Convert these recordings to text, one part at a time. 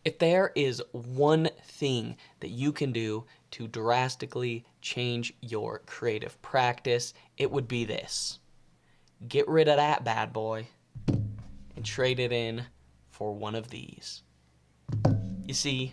If there is one thing that you can do to drastically change your creative practice, it would be this. Get rid of that bad boy and trade it in for one of these. You see,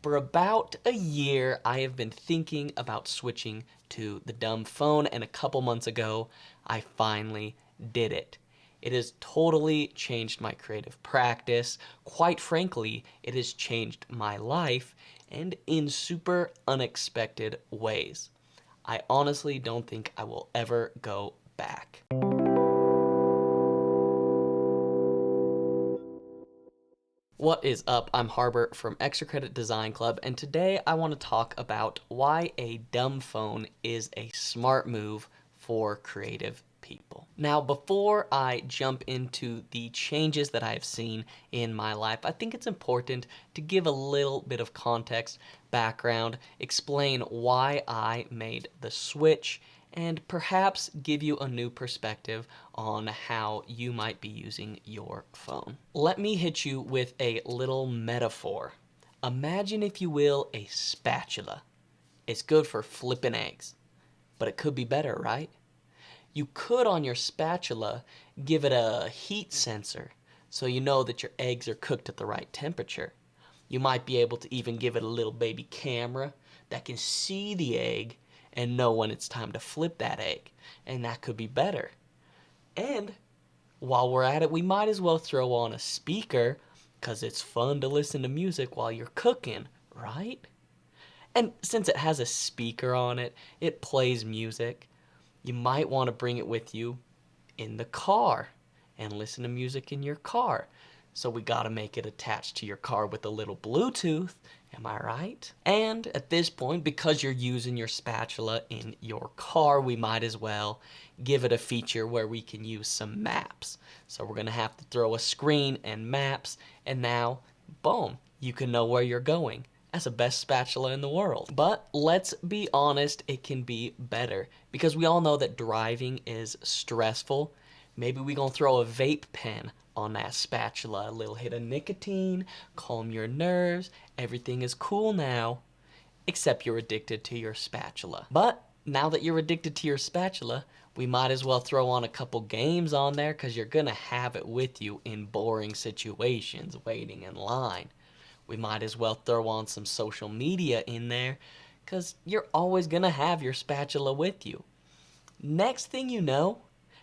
for about a year, I have been thinking about switching to the dumb phone, and a couple months ago, I finally did it. It has totally changed my creative practice. Quite frankly, it has changed my life, and in super unexpected ways. I honestly don't think I will ever go back. What is up? I'm Harbor from Extra Credit Design Club, and today I want to talk about why a dumb phone is a smart move for creative people. Now, before I jump into the changes that I've seen in my life, I think it's important to give a little bit of context, background, explain why I made the switch, and perhaps give you a new perspective on how you might be using your phone. Let me hit you with a little metaphor. Imagine, if you will, a spatula. It's good for flipping eggs, but it could be better, right? You could, on your spatula, give it a heat sensor so you know that your eggs are cooked at the right temperature. You might be able to even give it a little baby camera that can see the egg and know when it's time to flip that egg, and that could be better. And while we're at it, we might as well throw on a speaker, because it's fun to listen to music while you're cooking, right? And since it has a speaker on it, it plays music. You might want to bring it with you in the car and listen to music in your car. So we gotta make it attached to your car with a little Bluetooth, am I right? And at this point, because you're using your spatula in your car, we might as well give it a feature where we can use some maps. So we're gonna have to throw a screen and maps, and now, boom, you can know where you're going. That's the best spatula in the world. But let's be honest, it can be better, because we all know that driving is stressful. Maybe we gonna throw a vape pen on that spatula, a little hit of nicotine, calm your nerves, everything is cool now, except you're addicted to your spatula. But now that you're addicted to your spatula, we might as well throw on a couple games on there, because you're gonna have it with you in boring situations, waiting in line. We might as well throw on some social media in there, because you're always gonna have your spatula with you. Next thing you know,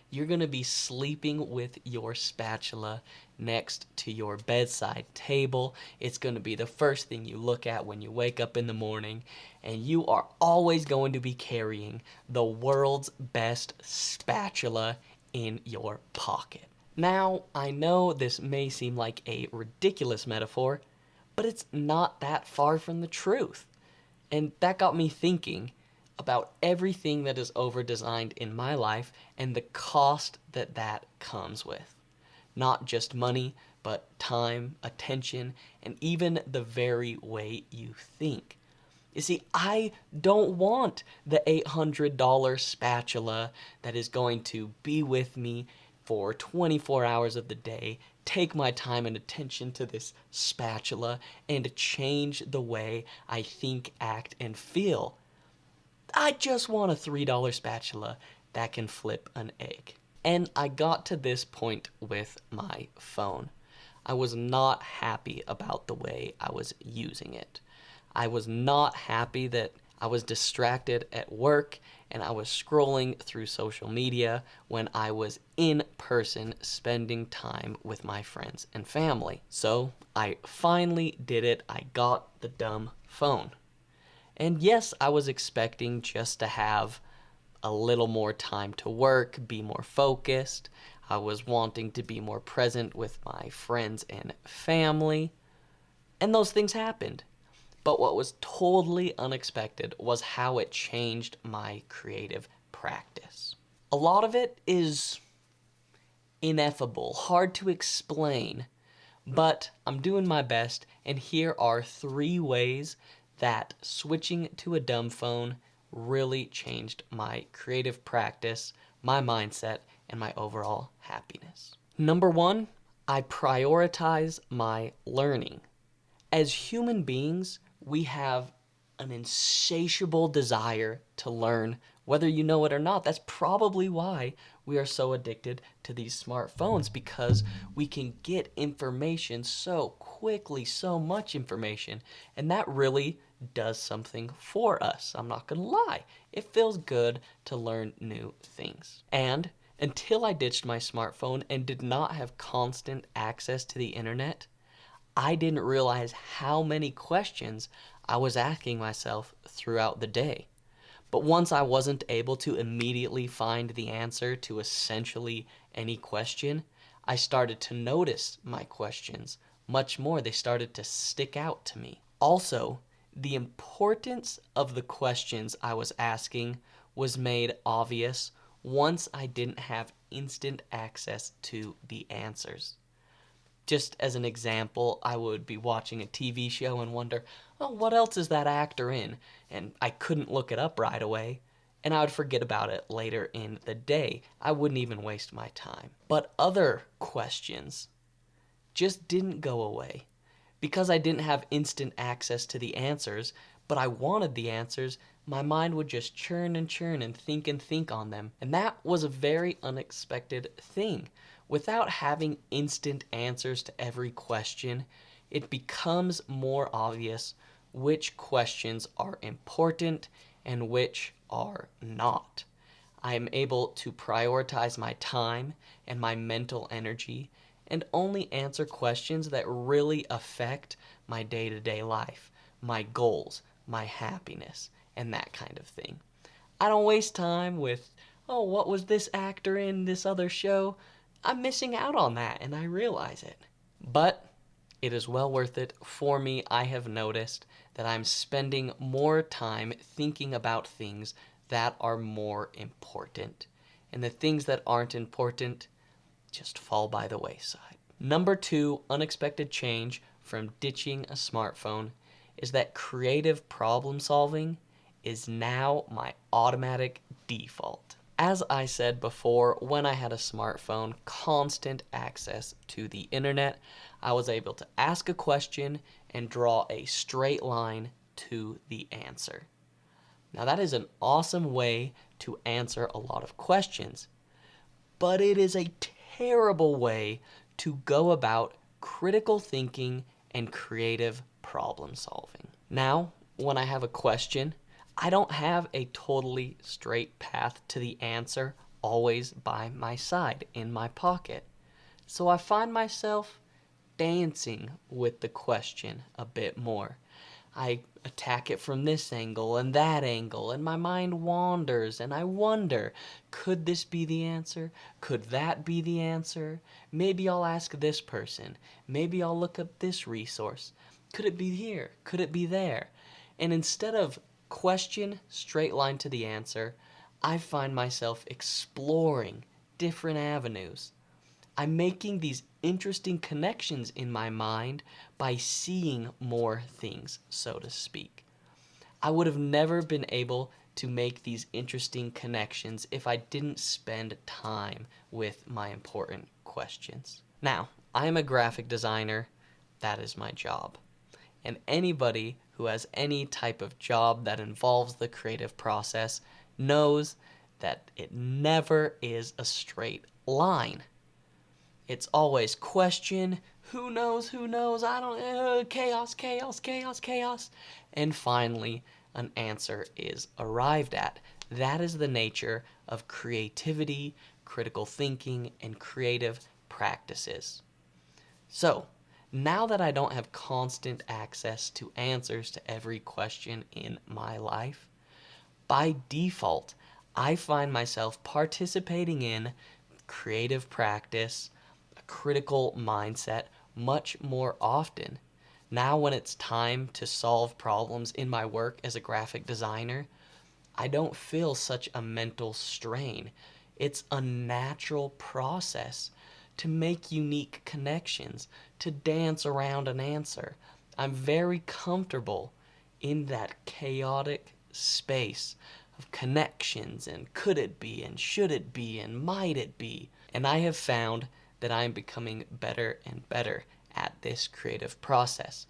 you're gonna be sleeping with your spatula next to your bedside table. It's gonna be the first thing you look at when you wake up in the morning, and you are always going to be carrying the world's best spatula in your pocket. Now, I know this may seem like a ridiculous metaphor, but it's not that far from the truth. And that got me thinking about everything that is over-designed in my life and the cost that that comes with. Not just money, but time, attention, and even the very way you think. You see, I don't want the $800 spatula that is going to be with me for 24 hours of the day, take my time and attention to this spatula, and change the way I think, act, and feel. I just want a $3 spatula that can flip an egg. And I got to this point with my phone. I was not happy about the way I was using it. I was not happy that I was distracted at work and I was scrolling through social media when I was in person spending time with my friends and family. So I finally did it. I got the dumb phone. And yes, I was expecting just to have a little more time to work, be more focused. I was wanting to be more present with my friends and family. And those things happened. But what was totally unexpected was how it changed my creative practice. A lot of it is ineffable, hard to explain, but I'm doing my best, and here are 3 ways that switching to a dumb phone really changed my creative practice, my mindset, and my overall happiness. Number 1, I prioritize my learning. As human beings, we have an insatiable desire to learn, whether you know it or not. That's probably why we are so addicted to these smartphones, because we can get information so quickly, so much information, and that really does something for us. I'm not gonna lie. It feels good to learn new things. And until I ditched my smartphone and did not have constant access to the internet, I didn't realize how many questions I was asking myself throughout the day. But once I wasn't able to immediately find the answer to essentially any question, I started to notice my questions much more. They started to stick out to me. Also, the importance of the questions I was asking was made obvious once I didn't have instant access to the answers. Just as an example, I would be watching a TV show and wonder, oh, what else is that actor in? And I couldn't look it up right away, and I would forget about it later in the day. I wouldn't even waste my time. But other questions just didn't go away. Because I didn't have instant access to the answers, but I wanted the answers, my mind would just churn and think on them. And that was a very unexpected thing. Without having instant answers to every question, it becomes more obvious which questions are important and which are not. I am able to prioritize my time and my mental energy and only answer questions that really affect my day-to-day life, my goals, my happiness, and that kind of thing. I don't waste time with, oh, what was this actor in this other show? I'm missing out on that, and I realize it. But it is well worth it. For me, I have noticed that I'm spending more time thinking about things that are more important. And the things that aren't important just fall by the wayside. Number 2 unexpected change from ditching a smartphone is that creative problem solving is now my automatic default. As I said before, when I had a smartphone, constant access to the internet, I was able to ask a question and draw a straight line to the answer. Now that is an awesome way to answer a lot of questions, but it is a terrible way to go about critical thinking and creative problem solving. Now, when I have a question, I don't have a totally straight path to the answer always by my side in my pocket. So I find myself dancing with the question a bit more. I attack it from this angle and that angle, and my mind wanders, and I wonder, could this be the answer? Could that be the answer? Maybe I'll ask this person. Maybe I'll look up this resource. Could it be here? Could it be there? And instead of question, straight line to the answer, I find myself exploring different avenues. I'm making these interesting connections in my mind by seeing more things, so to speak. I would have never been able to make these interesting connections if I didn't spend time with my important questions. Now, I am a graphic designer. That is my job. And anybody who has any type of job that involves the creative process knows that it never is a straight line. It's always question, who knows, I don't, chaos, and finally an answer is arrived at. That is the nature of creativity, critical thinking, and creative practices. So, now that I don't have constant access to answers to every question in my life, by default, I find myself participating in creative practice, a critical mindset much more often. Now when it's time to solve problems in my work as a graphic designer, I don't feel such a mental strain. It's a natural process to make unique connections, to dance around an answer. I'm very comfortable in that chaotic space of connections and could it be and should it be and might it be. And I have found that I am becoming better and better at this creative process.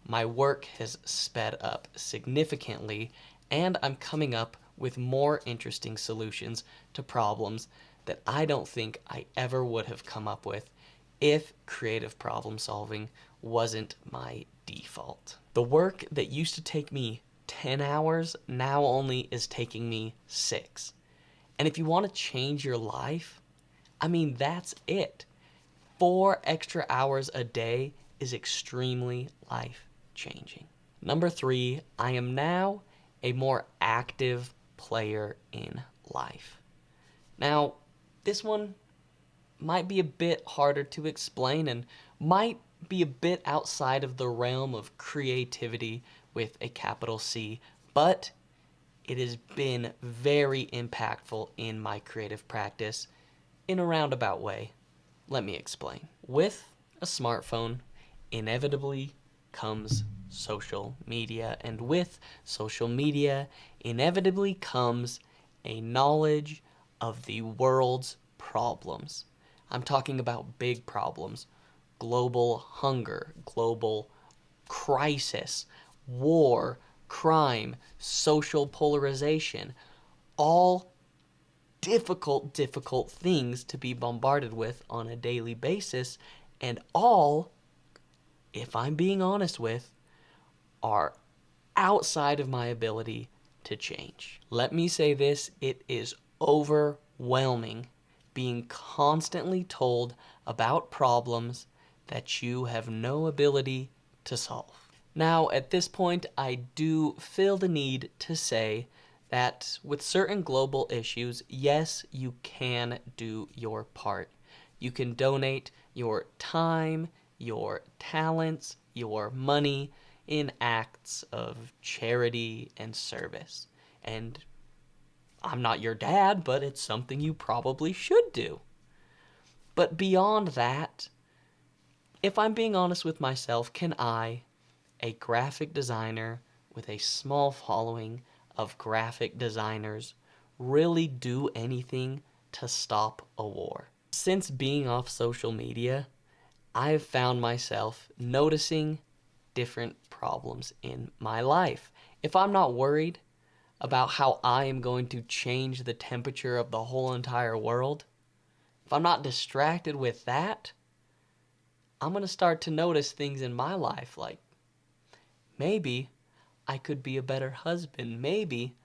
My work has sped up significantly, and I'm coming up with more interesting solutions to problems that I don't think I ever would have come up with if creative problem solving wasn't my default. The work that used to take me 10 hours now only is taking me 6. And if you want to change your life, I mean, that's it. 4 extra hours a day is extremely life changing. Number 3, I am now a more active player in life. Now, this one might be a bit harder to explain and might be a bit outside of the realm of creativity with a capital C, but it has been very impactful in my creative practice in a roundabout way. Let me explain. With a smartphone, inevitably comes social media, and with social media, inevitably comes a knowledge of the world's problems. I'm talking about big problems: global hunger, global crisis, war, crime, social polarization, all difficult things to be bombarded with on a daily basis, and all, if I'm being honest with, are outside of my ability to change. Let me say this, it is overwhelming being constantly told about problems that you have no ability to solve. Now, at this point, I do feel the need to say that with certain global issues, yes, you can do your part. You can donate your time, your talents, your money in acts of charity and service. And I'm not your dad, but it's something you probably should do. But beyond that, if I'm being honest with myself, can I, a graphic designer with a small following of graphic designers, really do anything to stop a war? Since being off social media, I've found myself noticing different problems in my life. If I'm not worried about how I am going to change the temperature of the whole entire world, if I'm not distracted with that, I'm going to start to notice things in my life like, maybe I could be a better husband. Maybe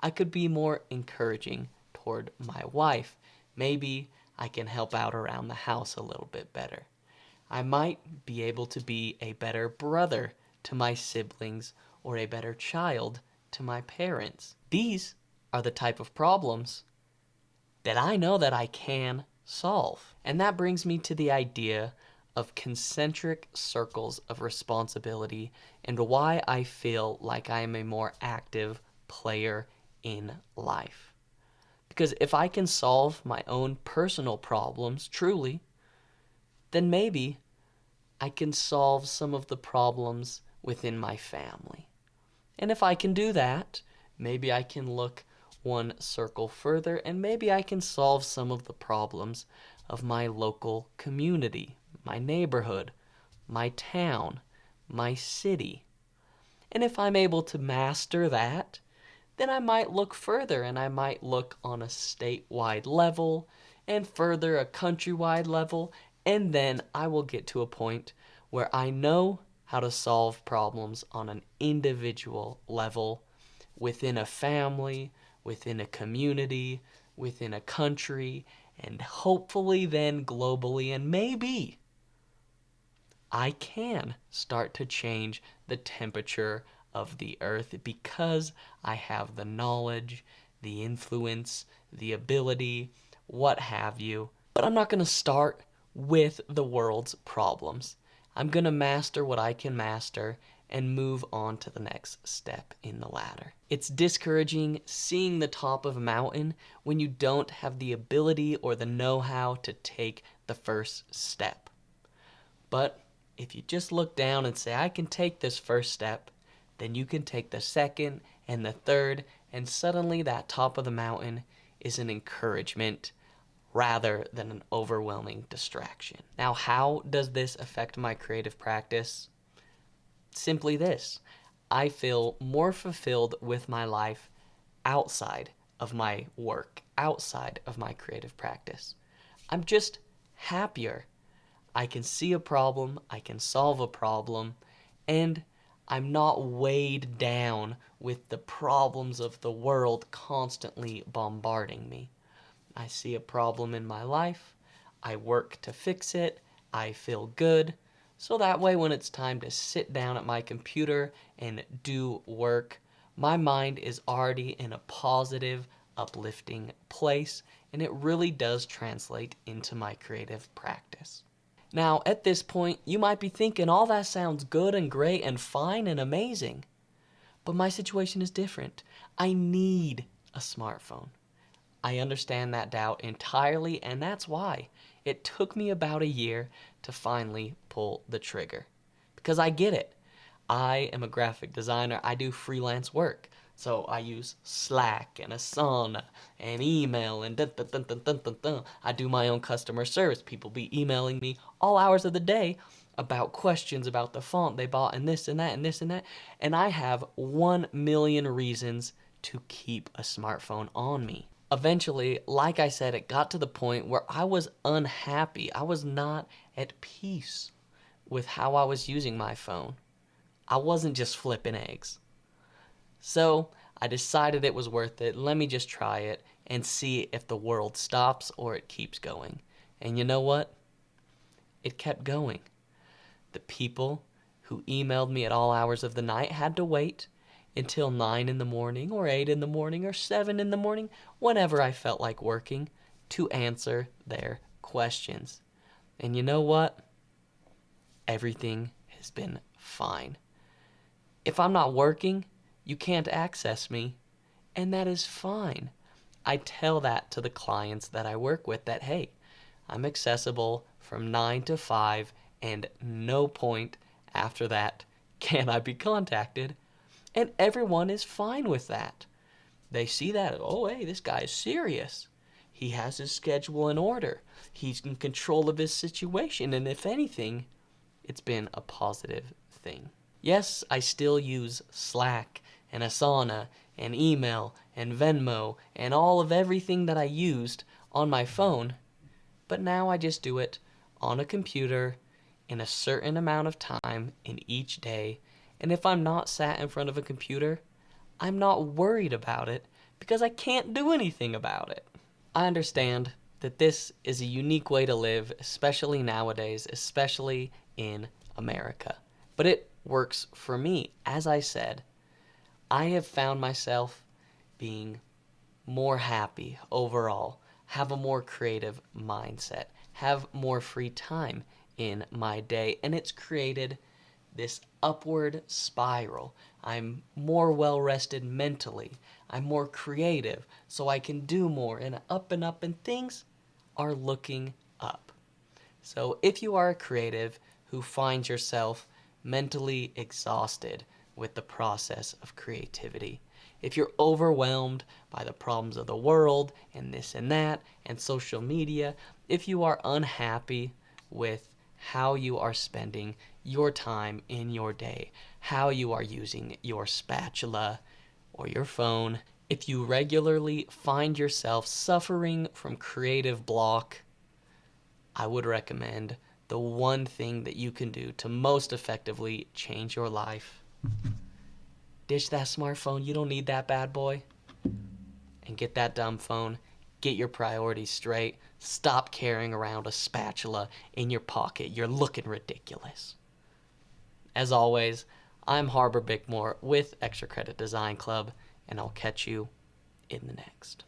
I could be more encouraging toward my wife. Maybe I can help out around the house a little bit better. I might be able to be a better brother to my siblings or a better child to my parents. These are the type of problems that I know that I can solve. And that brings me to the idea of concentric circles of responsibility and why I feel like I am a more active player in life. Because if I can solve my own personal problems truly, then maybe I can solve some of the problems within my family. And if I can do that, maybe I can look one circle further and maybe I can solve some of the problems of my local community, my neighborhood, my town, my city. And if I'm able to master that, then I might look further and I might look on a statewide level and further a countrywide level, and then I will get to a point where I know how to solve problems on an individual level within a family, within a community, within a country, and hopefully then globally, and maybe I can start to change the temperature of the earth because I have the knowledge, the influence, the ability, what have you. But I'm not going to start with the world's problems. I'm going to master what I can master and move on to the next step in the ladder. It's discouraging seeing the top of a mountain when you don't have the ability or the know-how to take the first step. But if you just look down and say, I can take this first step, then you can take the second and the third, and suddenly that top of the mountain is an encouragement rather than an overwhelming distraction. Now, how does this affect my creative practice? simply this: I feel more fulfilled with my life outside of my work, outside of my creative practice. I'm just happier. I can see a problem, I can solve a problem, and I'm not weighed down with the problems of the world constantly bombarding me. I see a problem in my life, I work to fix it, I feel good, so that way when it's time to sit down at my computer and do work, my mind is already in a positive, uplifting place, and it really does translate into my creative practice. Now, at this point, you might be thinking all that sounds good and great and fine and amazing, but my situation is different. I need a smartphone. I understand that doubt entirely, and that's why it took me about a year to finally pull the trigger. Because I get it. I am a graphic designer. I do freelance work. So I use Slack and Asana and email and dun, dun, dun, dun, dun, dun, dun. I do my own customer service. People be emailing me all hours of the day about questions about the font they bought and this and that and this and that. And I have 1,000,000 reasons to keep a smartphone on me. Eventually, like I said, it got to the point where I was unhappy. I was not at peace with how I was using my phone. I wasn't just flipping eggs. So I decided it was worth it. Let me just try it and see if the world stops or it keeps going. And you know what? It kept going. The people who emailed me at all hours of the night had to wait until 9 in the morning or 8 in the morning or 7 in the morning, whenever I felt like working, to answer their questions. And you know what? Everything has been fine. If I'm not working, you can't access me, and that is fine. I tell that to the clients that I work with that, hey, I'm accessible from 9 to 5, and no point after that can I be contacted. And everyone is fine with that. They see that, oh, hey, this guy is serious. He has his schedule in order. He's in control of his situation, and if anything, it's been a positive thing. Yes, I still use Slack and Asana and email and Venmo and all of everything that I used on my phone, but now I just do it on a computer in a certain amount of time in each day, and if I'm not sat in front of a computer, I'm not worried about it because I can't do anything about it. I understand that this is a unique way to live, especially nowadays, especially in America, but it works for me. As I said, I have found myself being more happy overall, have a more creative mindset, have more free time in my day, and it's created this upward spiral. I'm more well rested mentally. I'm more creative, so I can do more, and up, and things are looking up. So if you are a creative who finds yourself mentally exhausted with the process of creativity, if you're overwhelmed by the problems of the world and this and that and social media, if you are unhappy with how you are spending your time in your day, how you are using your spatula or your phone, if you regularly find yourself suffering from creative block, I would recommend the one thing that you can do to most effectively change your life. Ditch that smartphone, you don't need that bad boy, and get that dumb phone. Get your priorities straight. Stop carrying around a spatula in your pocket. You're looking ridiculous. As always, I'm Harbor Bickmore with Extra Credit Design Club, and I'll catch you in the next.